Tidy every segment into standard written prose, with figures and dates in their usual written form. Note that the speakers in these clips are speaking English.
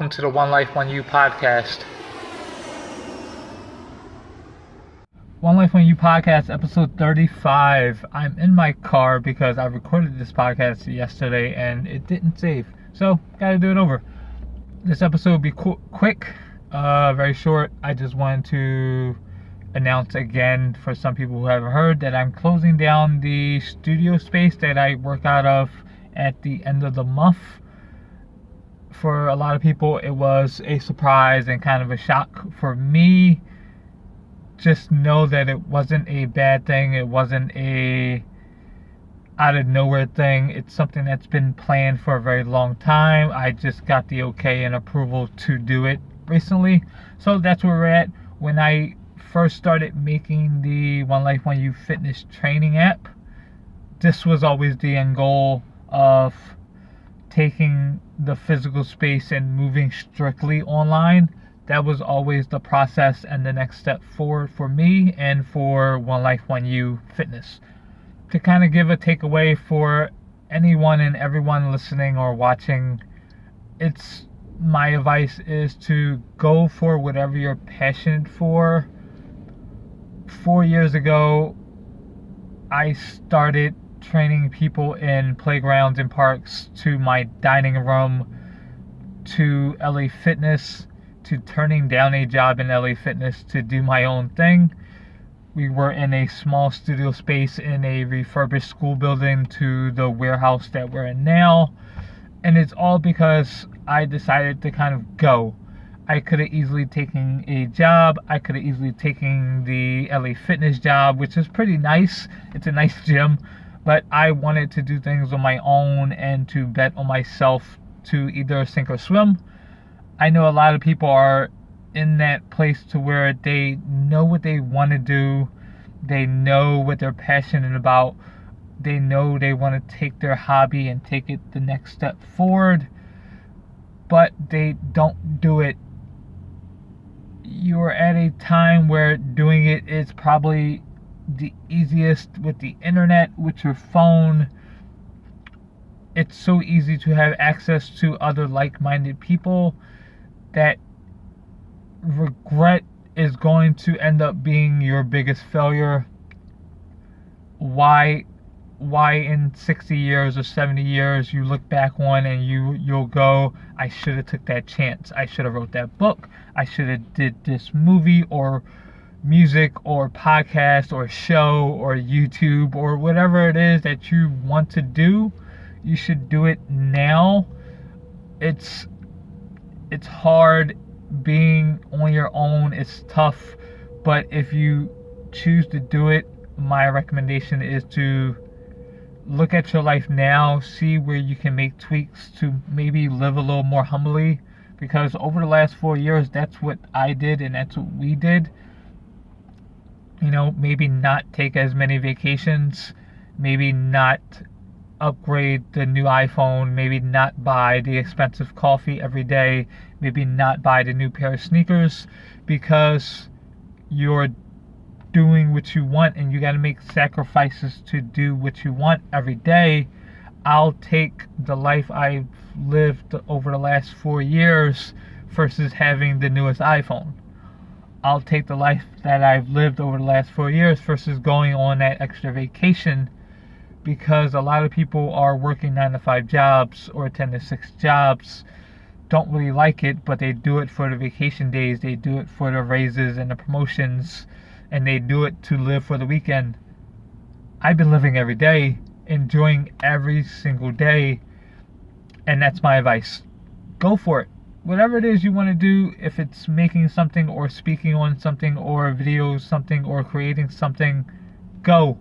Welcome to the 1Life1You podcast. 1Life1You podcast, episode 35. I'm in my car because I recorded this podcast yesterday and it didn't save. So, gotta do it over. This episode will be quick, very short. I just wanted to announce again for some people who haven't heard that I'm closing down the studio space that I work out of at the end of the month. For a lot of people, it was a surprise and kind of a shock. For me, just know that it wasn't a bad thing. It wasn't a out of nowhere thing. It's something that's been planned for a very long time. I just got the okay and approval to do it recently. So that's where we're at. When I first started making the 1Life1You fitness training app, this was always the end goal of taking the physical space and moving strictly online. That was always the process and the next step forward for me and for 1Life1You fitness. To kind of give a takeaway for anyone and everyone listening or watching, it's my advice is to go for whatever you're passionate for. 4 years ago, I started training people in playgrounds and parks, to my dining room, to LA Fitness, to turning down a job in LA Fitness to do my own thing. We were in a small studio space in a refurbished school building to the warehouse that we're in now. And it's all because I decided to kind of go. I could have easily taken a job. I could have easily taken the LA Fitness job, which is pretty nice. It's a nice gym. But I wanted to do things on my own and to bet on myself to either sink or swim. I know a lot of people are in that place to where they know what they want to do. They know what they're passionate about. They know they want to take their hobby and take it the next step forward. But they don't do it. You're at a time where doing it is probably the easiest with the internet, with your phone. It's so easy to have access to other like-minded people that regret is going to end up being your biggest failure. Why in 60 years or 70 years you look back on and you'll go, I should have took that chance. I should have wrote that book. I should have did this movie or music or podcast or show or YouTube or whatever it is that you want to do. You should do it now. It's hard being on your own. It's tough, but if you choose to do it, my recommendation is to look at your life now, see where you can make tweaks to maybe live a little more humbly, because over the last 4 years, that's what I did and that's what we did. Maybe not take as many vacations, maybe not upgrade the new iPhone, maybe not buy the expensive coffee every day, maybe not buy the new pair of sneakers, because you're doing what you want and you got to make sacrifices to do what you want every day. I'll take the life I've lived over the last 4 years versus having the newest iPhone. I'll take the life that I've lived over the last 4 years versus going on that extra vacation, because a lot of people are working 9-to-5 jobs or 10-to-6 jobs, don't really like it, but they do it for the vacation days, they do it for the raises and the promotions, and they do it to live for the weekend. I've been living every day, enjoying every single day, and that's my advice. Go for it. Whatever it is you want to do, if it's making something or speaking on something or videos something or creating something, go.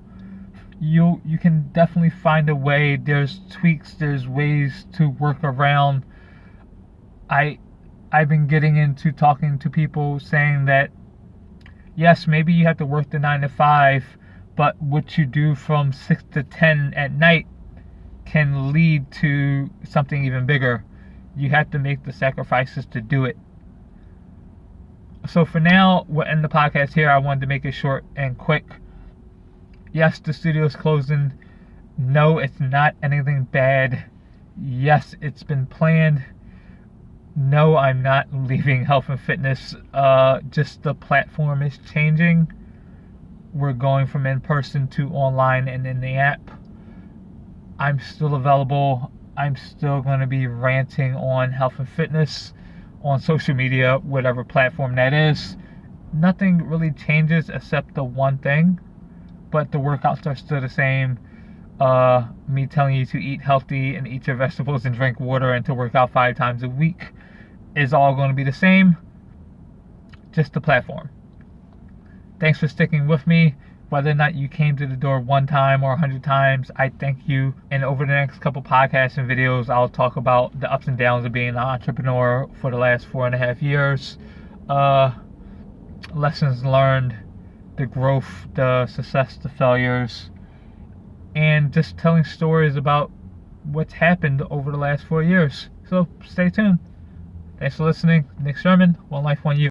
You can definitely find a way. There's tweaks, there's ways to work around. I've been getting into talking to people saying that yes, maybe you have to work the 9-to-5, but what you do from 6 to 10 at night can lead to something even bigger. You have to make the sacrifices to do it. So for now, we'll end the podcast here. I wanted to make it short and quick. Yes, the studio's closing. No, it's not anything bad. Yes, it's been planned. No, I'm not leaving health and fitness. Just the platform is changing. We're going from in person to online and in the app. I'm still available. I'm still going to be ranting on health and fitness on social media, whatever platform that is. Nothing really changes except the one thing, but the workouts are still the same. Me telling you to eat healthy and eat your vegetables and drink water and to work out 5 times a week is all going to be the same, just the platform. Thanks for sticking with me. Whether or not you came to the door 1 time or 100 times, I thank you. And over the next couple podcasts and videos, I'll talk about the ups and downs of being an entrepreneur for the last 4.5 years. Lessons learned, the growth, the success, the failures, and just telling stories about what's happened over the last 4 years. So stay tuned. Thanks for listening. Nick Sherman, 1Life1You.